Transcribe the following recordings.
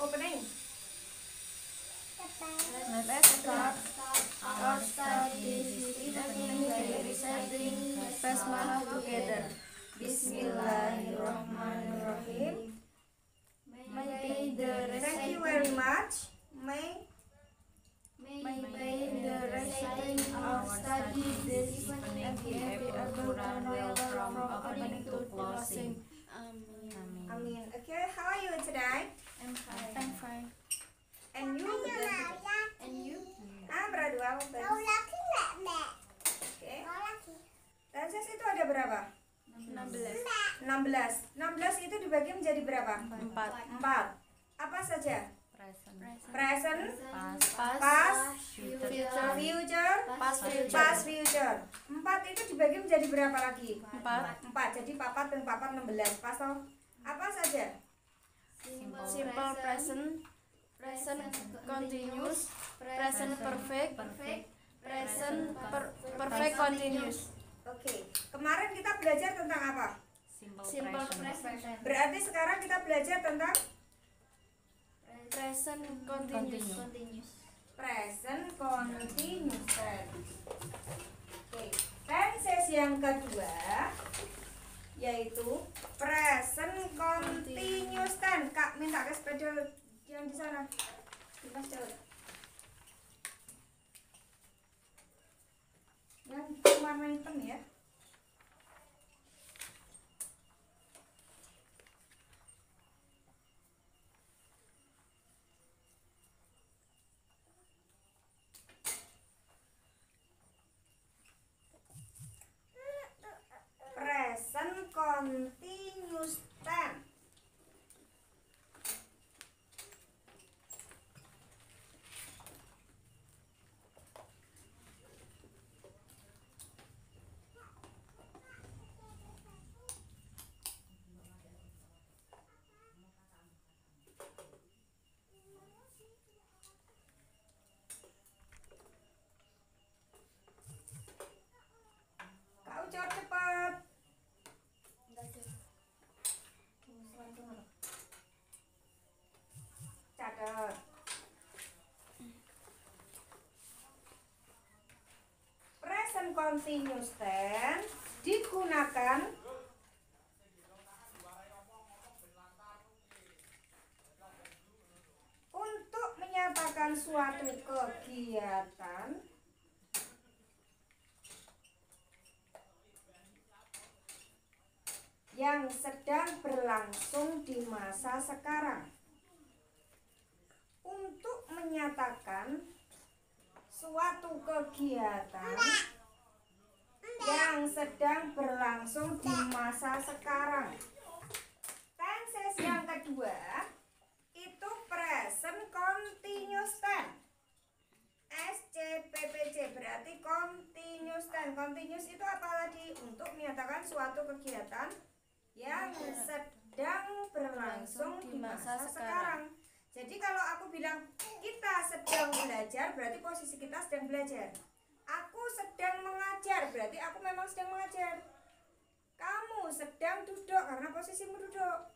opening. Let's start our study this evening by reciting Basmalah together. Bismillahirrahmanirrahim. May the Thank you very much. May the reciting of study this evening be able to run well from opening to closing. Amin. Okay, how are you today? I'm fine. And you? And you? Berdua. Oke. Tenses itu ada berapa? 16. 16 itu dibagi menjadi berapa? 4. Apa saja? Present, past, future, past future. 4 itu dibagi menjadi berapa lagi? 4. Jadi papat dan papat 16. Pas toh? Apa saja? Simple present continuous, present perfect, present perfect continuous. Oke. Kemarin kita belajar tentang apa? Simple present. Berarti sekarang kita belajar tentang Present continuous. present continuous tense. Oke. Tenses yang kedua yaitu present continuous tense. Kak minta ke sepeda yang di sana. Dimas jauh. Yang warna hitam ya. Present continuous tense. Kau jawab cepat. Catat. Present continuous tense digunakan untuk menyatakan suatu kegiatan yang sedang berlangsung di masa sekarang. Untuk menyatakan suatu kegiatan yang sedang berlangsung di masa sekarang. Tenses yang kedua itu present continuous tense. SCPPC berarti continuous tense. Continuous itu apa tadi? Untuk menyatakan suatu kegiatan yang sedang berlangsung di masa sekarang. Jadi kalau aku bilang kita sedang belajar, berarti posisi kita sedang belajar. Aku sedang mengajar, berarti aku memang sedang mengajar. Kamu sedang duduk karena posisimu duduk.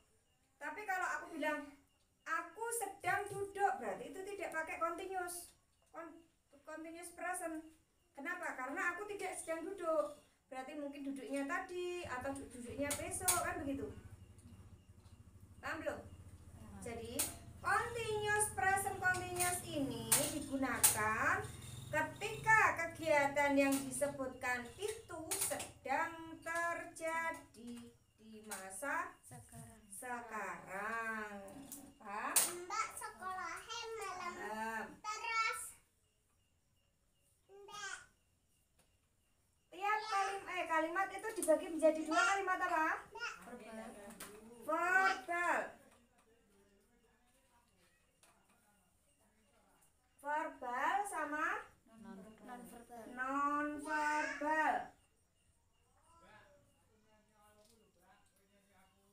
Tapi kalau aku bilang aku sedang duduk, berarti itu tidak pakai continuous. Continuous present. Kenapa? Karena aku tidak sedang duduk. Berarti mungkin duduknya tadi atau duduknya besok, kan begitu. Paham belum? Jadi continuous present continuous ini digunakan ketika kegiatan yang disebutkan itu sedang terjadi di masa sekarang. Paham? Mbak sekolahnya malam terus. Mbak. Tiap kalimat itu dibagi menjadi 2 kalimat apa? Verbal. Verbal sama non-verbal.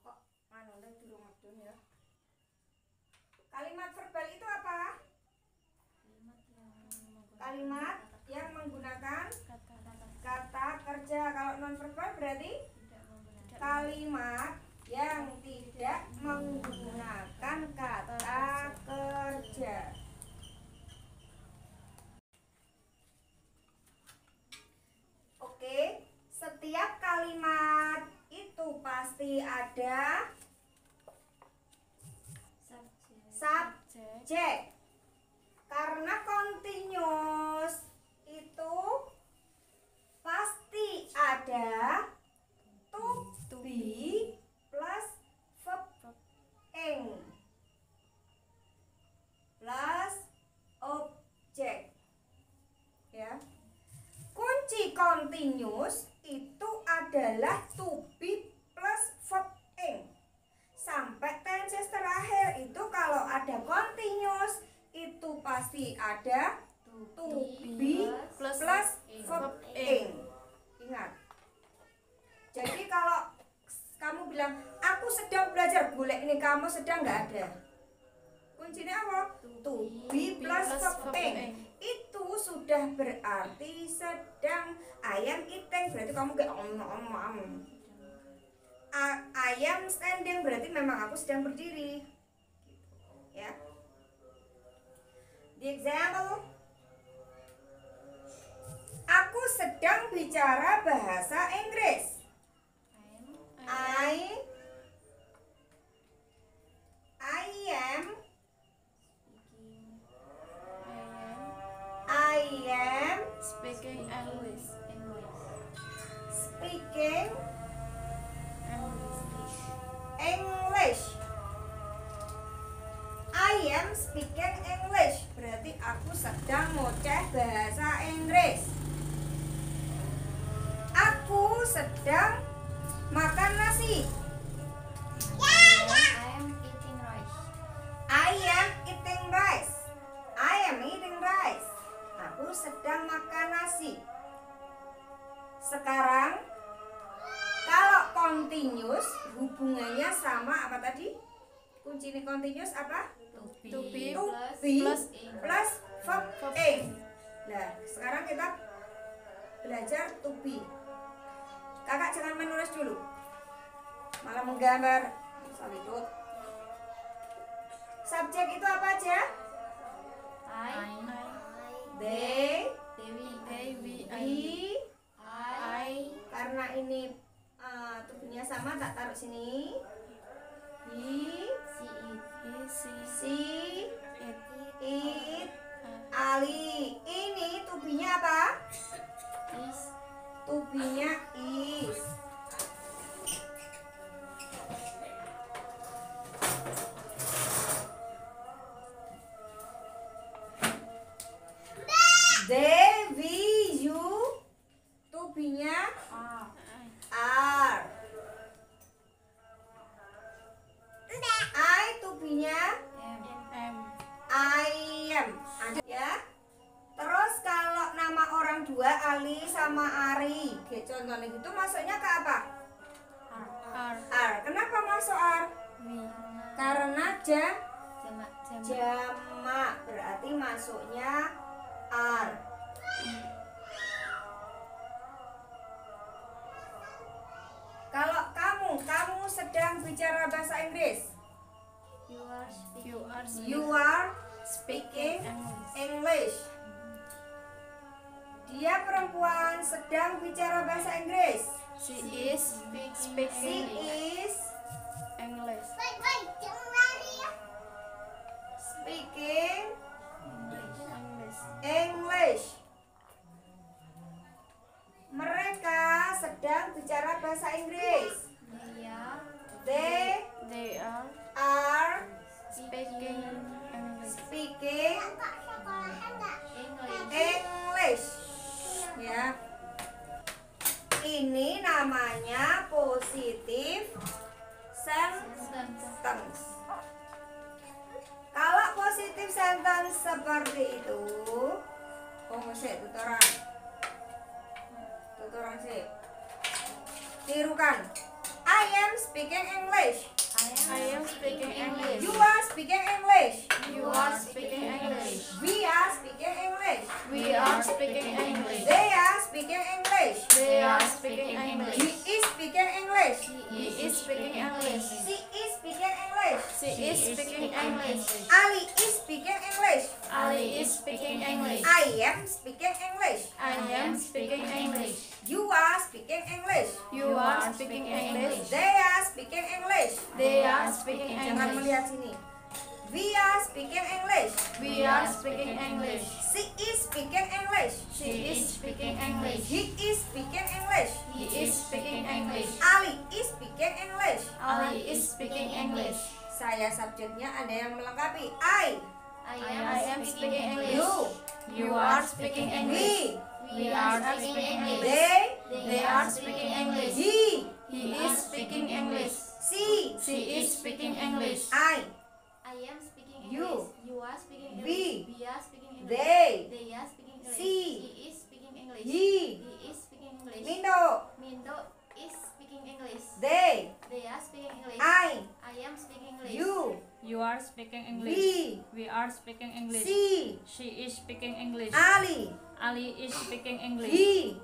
Kok manulnya durung medun ya? Kalimat verbal itu apa? Kalimat yang menggunakan kata kerja. Kalau non-verbal berarti kalimat yang tidak menggunakan kata Cek. Karena continuous itu pasti ada to be plus verb ing plus objek. Ya. Kunci continuous itu adalah to be plus verb ing. Sampai tenses terakhir itu kalau ada continuous itu pasti ada to be plus verb ing. Ingat. Jadi kalau kamu bilang aku sedang belajar, golek ini kamu sedang nggak ada. Kuncinya apa? To be plus verb ing. Itu sudah berarti sedang. I am eating berarti kamu kayak I am standing berarti memang aku sedang berdiri. Ya. The example, aku sedang bicara bahasa Inggris. I am speaking English. I am speaking English. Berarti aku sedang ngoceh bahasa Inggris. Aku sedang makan nasi. I am eating rice. Aku sedang makan nasi. Sekarang kalau continuous hubungannya sama apa tadi? Kunci ini continuous apa? To be plus verb ing. Nah, sekarang kita belajar to be. Kakak jangan menulis dulu, malah menggambar. Sabitut. Subjek itu apa aja? They, we, karena ini tubuhnya sama, tak taruh sini. He, she, it, Ali. Ini tubuhnya apa? Tubuhnya is. They, we, you, tubuhnya are. I, tubuhnya I am. Ya. Terus kalau nama orang dua Ali sama Ari, kayak contohnya gitu masuknya ke apa? Are. Kenapa masuk are? Karena jamak, berarti masuknya are. Kalau kamu sedang bicara bahasa Inggris. You are speaking English. Dia perempuan sedang bicara bahasa Inggris. She is speaking English. Speaking English. Mereka sedang bicara bahasa Inggris. They are Speaking English. Ya. Ini namanya positive sentence. Kalau positive sentence seperti itu, tutoran sih. Tirukan. I am speaking English. I am speaking English. You are speaking English. You are speaking English. We are speaking English. We are speaking English. They are speaking English. They are speaking English. He is speaking English. He is speaking English. She is speaking English. She is speaking English. Ali is speaking English. Ali is speaking English. I am speaking English. I am speaking English. You are speaking English. You are speaking English. They are speaking English. They are speaking Jangan English. melihat sini. We are speaking English. We are speaking English. She is speaking English. She is speaking English. He is speaking English. He is speaking English. Ali is speaking English. Ali is speaking English. Saya subjeknya, Anda yang melengkapi. I am speaking English. You You are speaking English. We are speaking English. They are speaking English. He is speaking English. She is speaking English. I am speaking You. English. You are speaking We. English. We are speaking English. They are speaking English. She. is speaking English. He is speaking English. Mindo Mindo is speaking English. They are speaking English. I am speaking English. You are speaking English. We are speaking English. She is speaking English. Ali Ali is speaking English. He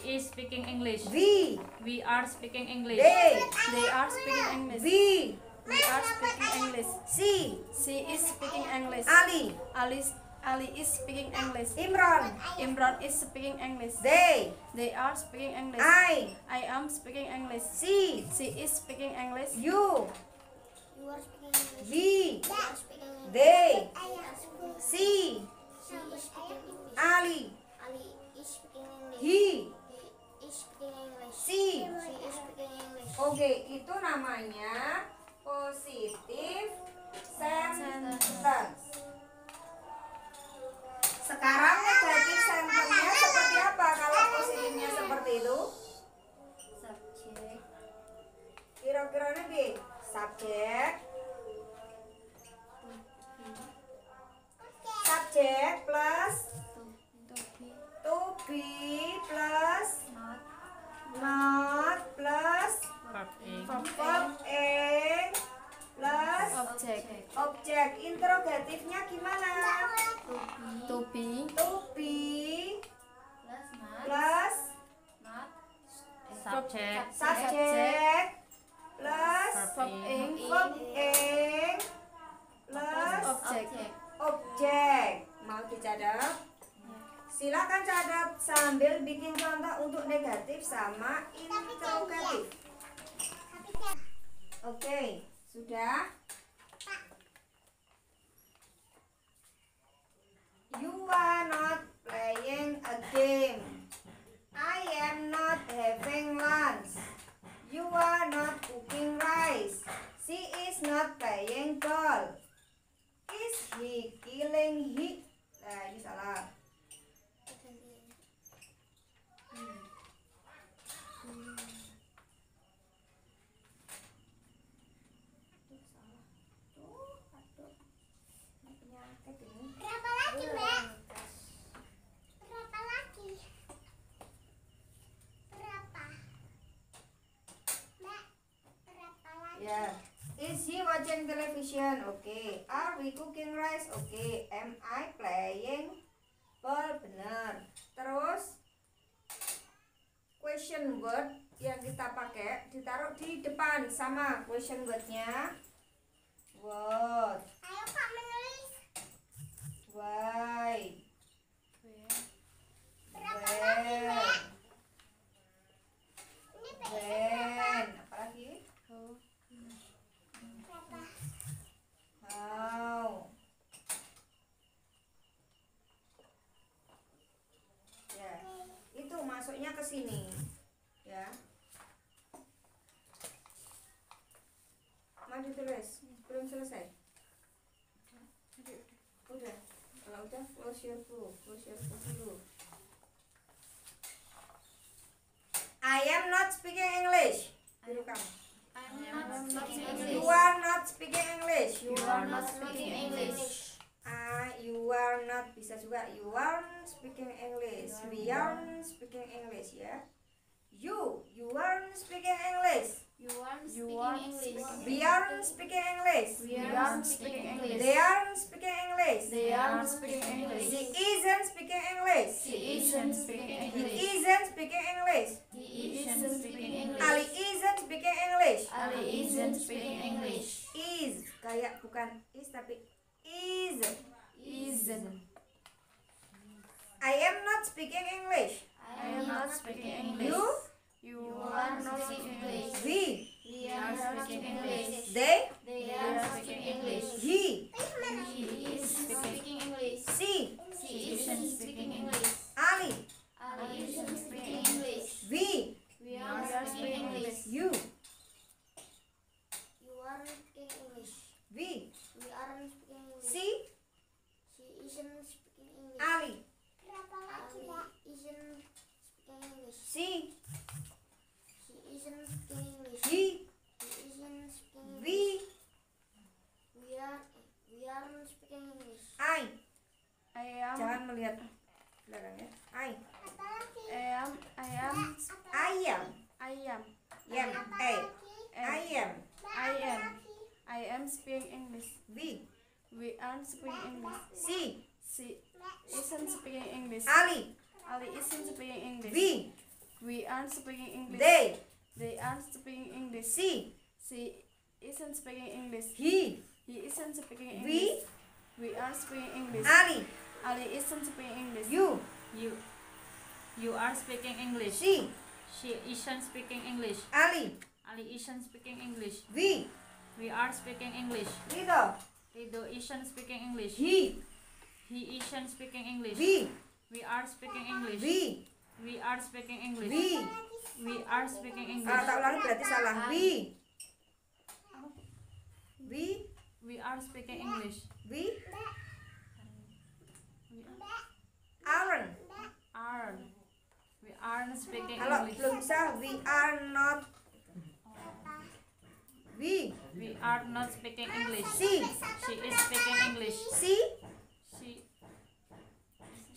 is speaking English. We are speaking English. They are speaking English. We are speaking English. She is speaking English. Ali is speaking English. Imran is speaking English. They are speaking English. I am speaking English. She is speaking English. You You are speaking English. We You are speaking English. They I am speaking English. She She is speaking English. Ali Ali is speaking English. He is speaking English. She She is speaking English. Oke, itu namanya positive sentence. Sekarang negatif sentence-nya seperti apa kalau positifnya seperti itu? Subject. Kira-kira nih, subjek plus to be plus not plus verb ing plus objek. Interrogatifnya gimana? To be plus Subject. subjek plus verb ing verb ing plus objek. Mau dicatat? Silakan catat sambil bikin contoh untuk negatif sama interrogatif. Oke, sudah? You are not playing a game. I am not having lunch. You are not cooking rice. She is not playing ball. Is he killing he? Nah, ini salah. Berapa lagi, Mbak? Berapa lagi? Berapa? Mbak, berapa lagi? Ya. Is he watching television? Oke. Are we cooking rice? Oke. Am I playing ball? Benar. Terus question word yang kita pakai ditaruh di depan sama question wordnya. What? Ayo Pak menulis. Why? Berapa lagi, Mbak? Ini PR berapa? When? Apalagi? Berapa? How? Ya, itu masuknya ke sini. Ya. Mau ditulis? Belum selesai. Udah. Kalau udah close your book dulu. I am not speaking English. Biru kamu. I am not speaking English. You are not speaking English. You are not speaking English. You are not, bisa juga you are speaking English. We are speaking English ya. You are speaking English. You are You are speaking English. We are speaking English. We are speaking English. They are speaking English. They are speaking English. She isn't speaking English. She isn't speaking He English. isn't speaking English. He isn't speaking English. Ali isn't speaking English. Ali isn't speaking English. Is kayak bukan is tapi is. Isn't. I am not speaking English. I am not speaking English. You You are not speaking English. we We are speaking English. they They are speaking English. he Jangan melihat belakangnya. I am ayam. ayam Yam. Ayam. I am speaking English. B. We are speaking English. C. She isn't speaking English. Ali. Ali isn't speaking English. B. We aren't speaking English. They. aren't speaking English. C. She isn't speaking English. He. He isn't speaking We. English. We aren't speaking English. Ali. Ali isn't speaking English. You. You are speaking English. She. She isn't speaking English. Ali. Ali isn't speaking English. We are speaking English. Rido. Rido isn't speaking English. He. He isn't speaking English. We are speaking English. We are speaking English. We are speaking English. Kalau tak ulangi berarti salah. We are speaking English. Aren't. We aren't speaking Kalau English. belum bisa, we are not. We are not speaking English. She. She is speaking English.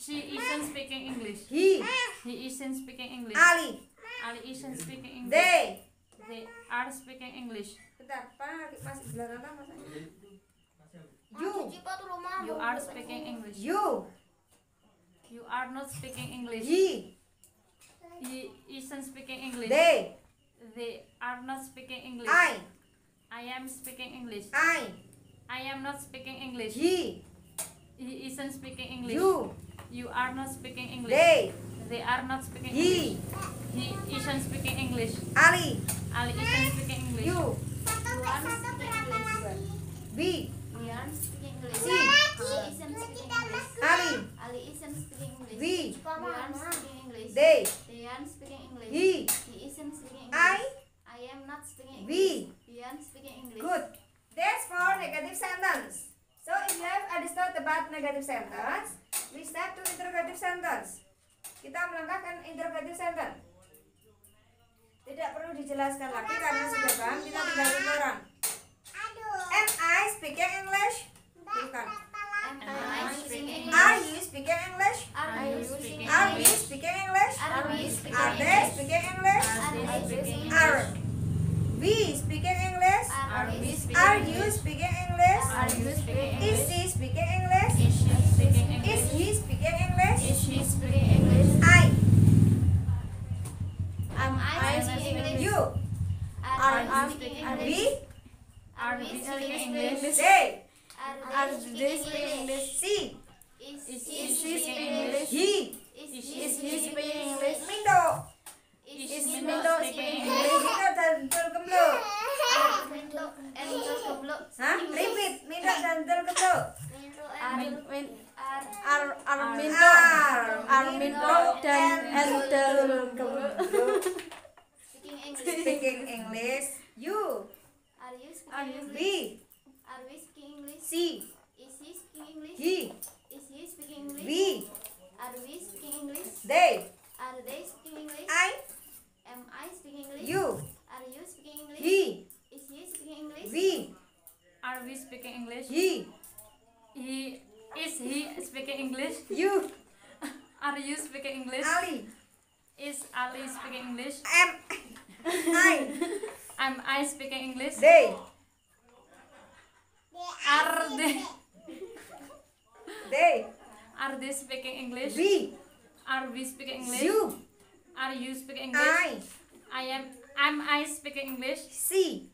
She isn't speaking English. He. isn't speaking English. Ali. Ali isn't speaking English. They. are speaking English. Bentar, Pak, masih belakang apa masanya? You are speaking English. You are not speaking English. He. isn't speaking English. They. are not speaking English. I am speaking English. I am not speaking English. He. isn't speaking English. You are not speaking English. They are not speaking English. He isn't speaking English. Ali. isn't speaking English. You. B. We aren't speaking English. C. She isn't speaking English. Ali. Ali isn't speaking English. We. We aren't speaking English. They. aren't speaking English. He. isn't speaking English. I am not speaking English. We. aren't speaking English. Good. That's for negative sentence. So if you have understood about negative sentence, we start to interrogative sentence. Kita melangkahkan interrogative sentence. Tidak perlu dijelaskan lagi karena sudah paham. Kita tinggal tuturan. Am I speaking English? Bukan. Am I speaking English? Are you speaking English? Are you speaking Are we English? speaking English? Are we speaking Are they English? speaking English? Are they speaking Are English? we speaking English? Are we speaking Are you English? speaking English? Are you speaking Is English? she speaking English? Is she speaking Is English? he speaking English? Is she speaking English? Am I speaking speaking English? You. Are you speaking English? We. Are we speaking English? They. Are they speaking English? She. Is Is he he speaking speaking English? He. Is Is he speaking English? Mindo. Is Mindo speaking English? Mindo dan Dul Gemblok. Mindo and Gemblok. Hah? Repeat. Mindo dan Dul Gemblok. Armindo dan Endel Speaking English. Speaking English. You. Are you speaking English? We. Are we speaking English? She. Is he speaking English? He. Is he speaking English? We. Are we speaking English? They. Are they speaking English? Am I speaking English? You. Are you speaking English? He. Is he speaking English? We. Are we speaking English? He. Is he speaking English? You. Are you speaking English? Ali. Is Ali speaking English? Am Am I speaking English? They. Are they They. Are they speaking English? We. Are we speaking English? You. Are you speaking English? I. Am I speaking English? She.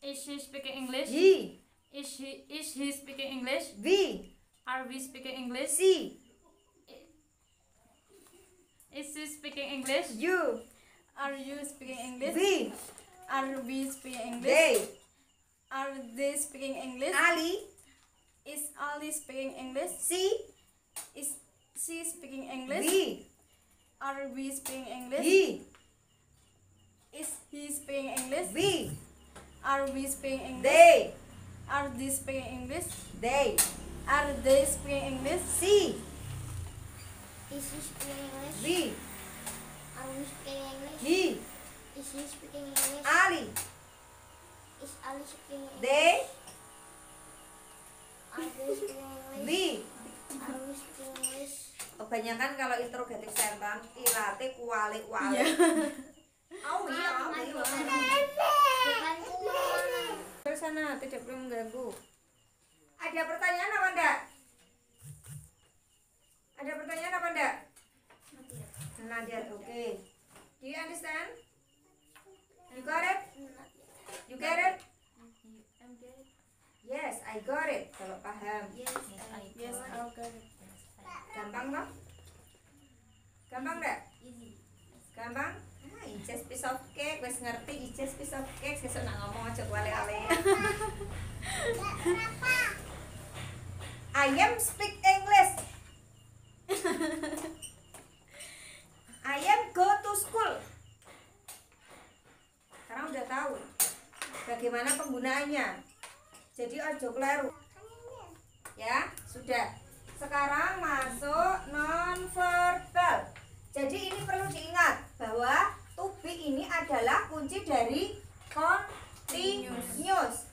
Is she speaking English? He. Is he speaking English? We. Are we speaking English? She. Is she speaking English? You. Are you speaking English? We. Are we speaking English? They. Are they speaking English? Ali. Is Ali speaking English? She. Is she speaking English? We. Are we speaking English? He. Is he speaking English? We. Are we speaking English? They. Are they speaking English? They. Are they speaking English? She. Is he speaking English? We. Are we speaking English? He. Is he speaking English? Ali. Is Ali speaking English? They. Are they speaking English? We. Are we speaking English? kebanyakan kalau interrogative sentence ilate kualik-walik. Bukan kuah. Ke sana, tidak perlu mengganggu. Ada pertanyaan apa enggak? Ada pertanyaan apa enggak? Not yet, okay. Do you understand? You got it? You get it? Yes, I got it. Kalau paham. Yes, I'll get it. Gampang toh? Gampang enggak? Gampang? Just piece of cake, wes ngerti just piece of cake, sesuk nak ngomong aja wale-wale. I am speak English. I am go to school. Sekarang udah tahu bagaimana penggunaannya. Jadi ojo kleru. Ya, sudah. Sekarang masuk non-verbal. Jadi ini perlu diingat bahwa to be ini adalah kunci dari continuous.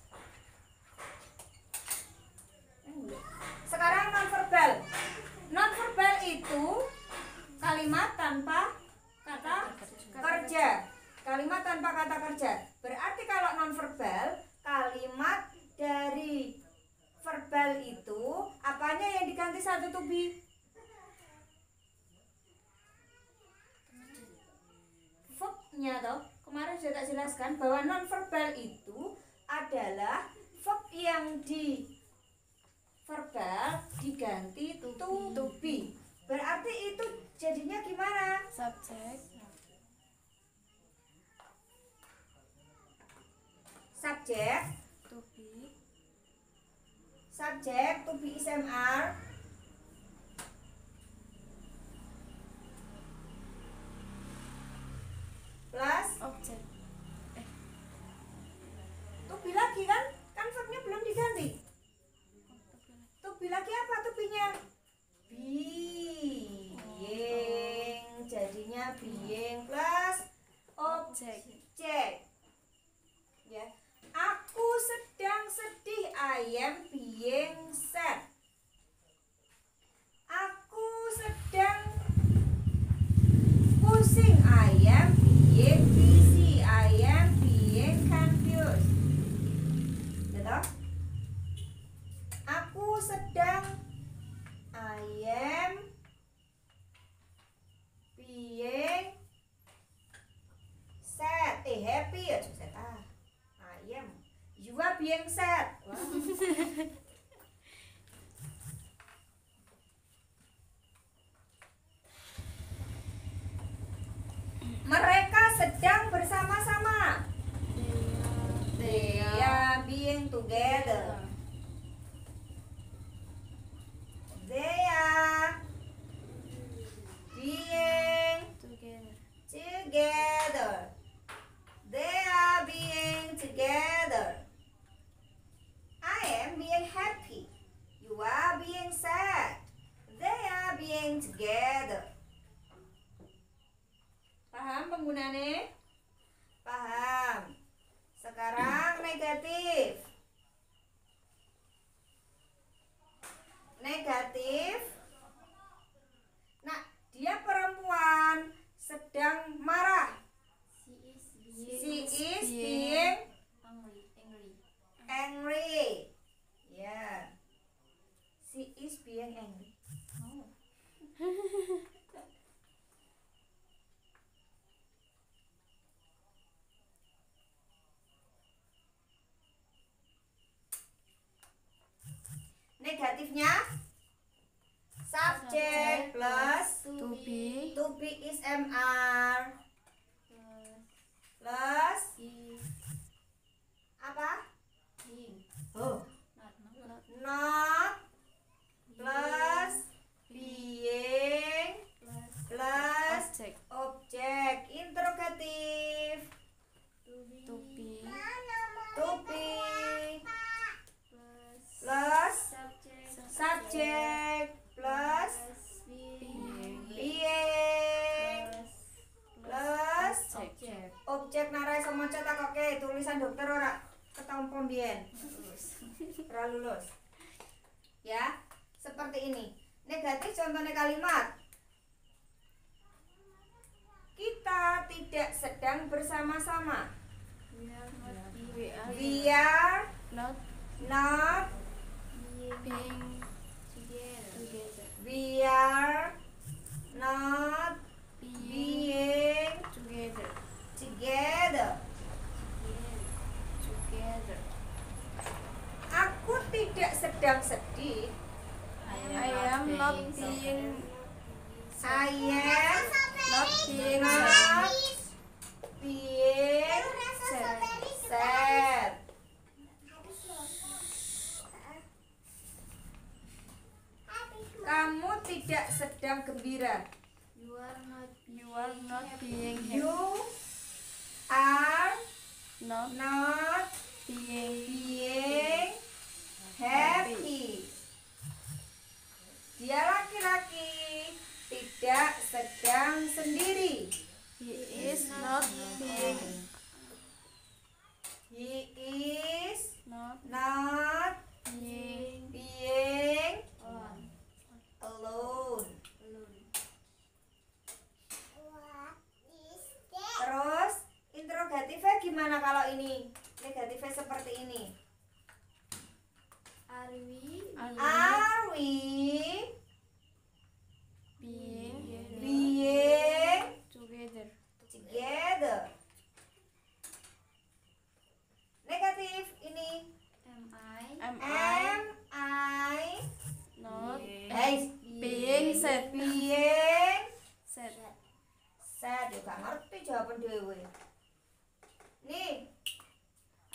Sekarang non-verbal. Non-verbal itu kalimat tanpa kata kerja. Kalimat tanpa kata kerja. Berarti kalau non-verbal, kalimat dari verbal itu apanya yang diganti satu to be? Verb-nya toh. Kemarin sudah tak jelaskan bahwa non-verbal itu adalah verb yang di verbal diganti to be. Berarti itu jadinya gimana? Subject. Subject. To be. Subject to be is MR. Plus Object. to be lagi kan? Kan verbnya belum diganti. To be lagi apa to be-nya? Being. Jadinya being plus object. Ya. Aku sedang sedih. I am being sad. Aku sedang pusing. I am being busy. I am being confused. Betul? Aku sedang. I am being sad. Happy ya sad. I am. You are being sad. Wow. Mereka sedang bersama-sama. They are being together. They are being together. They are being together. I am being happy. You are being sad. They are being together. Paham penggunaannya? Paham. Sekarang negatif. Negatif. Nah, dia perempuan sedang marah. She is being angry. Yeah. She is being angry. Oh. Negatifnya subject plus To be. to be is MR plus apa? Oh, not plus being plus Object. object interrogatif To be. plus subject plus being plus objek narai semoco tak oke tulisan dokter ora ketompo mbien ora lulus ya seperti ini. Negatif contohnya kalimat tidak sedang bersama-sama. We We are are not not. being together. We are not Being being together. together. Together. Aku tidak sedang sedih. I am not being I am not being not sad. being sad. Kamu tidak sedang gembira. You are not being You are not not being happy. Dia laki-laki tidak sedang sendiri. He is not being He is not not being being alone. Terus interrogatifnya gimana kalau ini? Negatifnya seperti ini. Are we Are we being being together. together? Negatif ini. am I Am Am I not guys being sad? being Sad. sad? Ya gak ngerti jawaban dewe. Nih,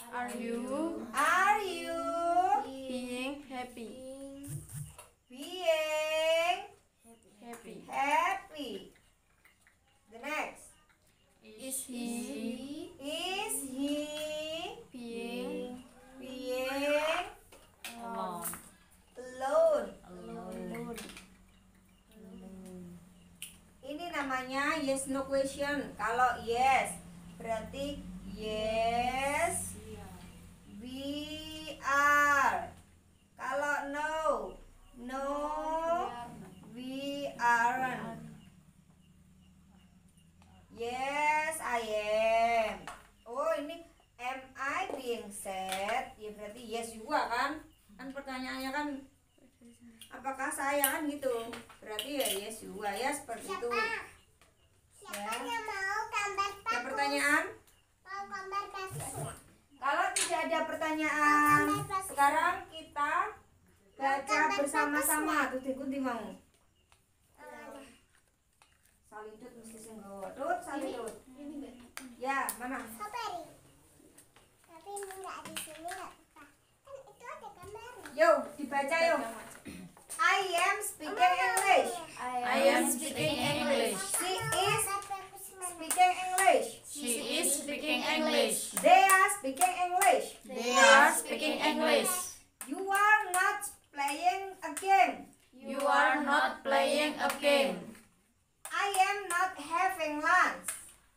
Are you are you being happy? being Happy. happy? The next. Is he Is he being being Alone. alone? alone? Ini namanya yes no question. Kalau yes berarti yes we are. Kalau no, no we aren't. Yes I am. Oh ini am I being sad? Ya berarti yes juga kan? Kan pertanyaannya kan apakah saya kan gitu. Berarti ya yes juga ya seperti itu. Siapa yang mau gambar Ada bagus? pertanyaan? Mau gambar bagus nggak? Kalau tidak ada pertanyaan, sekarang kita baca bersama-sama. Tuh dikunti mau. Salidut mesti sungguh. Tut, salidut. Ya, mana? Strawberry. Tapi ini nggak di sini nggak apa. Kan itu ada gambarnya. Yo, dibaca yo. I am speaking English. I am speaking English. She is speaking English. She is speaking English. They are speaking English. They are speaking English. You are not playing a game. You are not playing a game. I am not having lunch.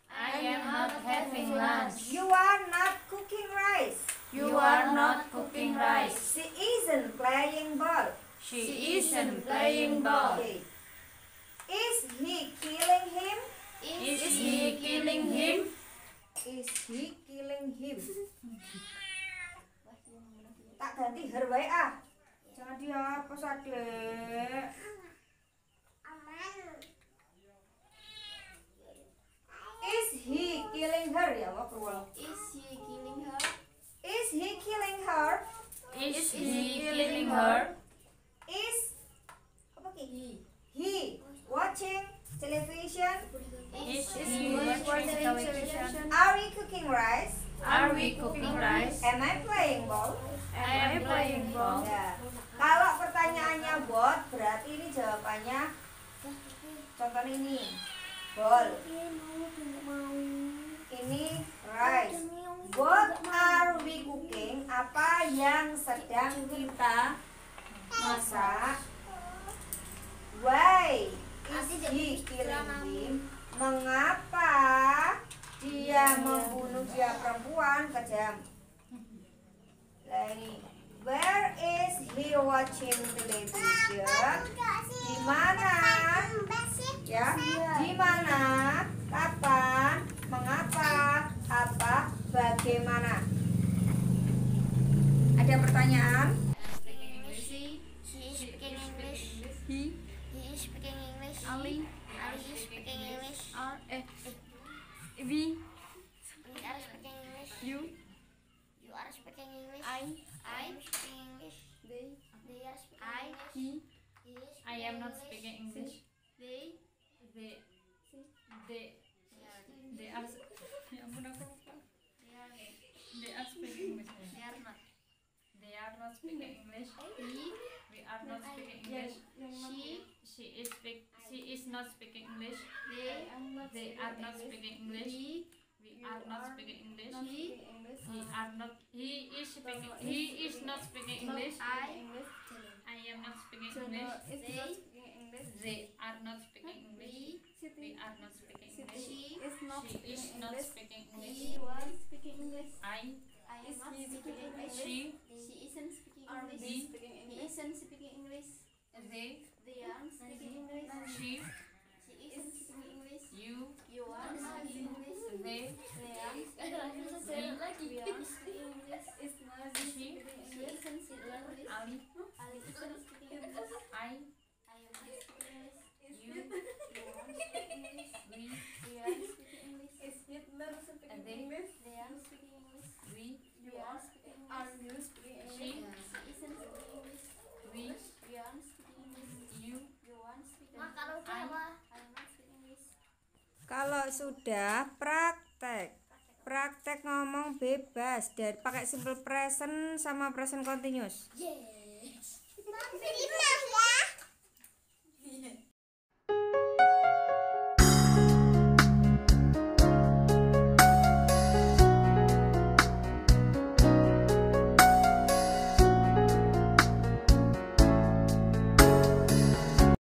I am not having lunch. You are not cooking rice. You are not cooking rice. She isn't playing ball. She isn't playing ball. Okay. Is he killing him? Is he killing him? Is he killing him? Tak ganti her wae ah. Jangan dihapus adek. Aman. Is he killing her? Ya Allah cruel. is he killing her? Is he killing her? Is he killing her? Is apa ki? He watching television? Is Is he watching television? Are we cooking rice? Are we cooking rice? Am I playing ball? I am playing ball. Ya. Kalau pertanyaannya bot, berarti ini jawabannya contohnya ini ball. Ini rice. What are we cooking? Apa yang sedang kita masak? Why is he killing him? Mengapa dia membunuh dia perempuan kejam? Lah ini Where is he watching television? Di mana? Ya, di mana? Kapan? Mengapa? Apa? Bagaimana? Ada pertanyaan? Speaking English. She is speaking English. He, He is speaking English. Ali, Ali is speaking English. we, We are speaking English. you, You are speaking English. I am speaking English. they, They are speaking English. he, He is I am not speaking English. They. They are. Ya ampun, aku lupa. They are speaking English. They are not. They are not speaking English. We are not speaking English. She is not speaking English. They are not speaking English. We are not speaking English. He is not speaking English. I am not speaking English. They are not speaking English. We are not speaking English. She is not speaking English. I, she, She isn't speaking English. he, He isn't speaking English. they, aren't speaking English. she, She isn't speaking English. you, You are speaking English. they, aren't speaking English. We are speaking English. she, She isn't speaking English. Ali, Ali isn't speaking English. I, I am not speaking English. you, You aren't speaking English. we, We aren't speaking English. they, They aren't speaking English. we, You are speaking English. she, She isn't speaking English. we, We aren't speaking English. you, You aren't speaking English. I am not speaking English. Kalau sudah praktek. Praktek ngomong bebas dari pakai simple present sama present continuous. Yeah.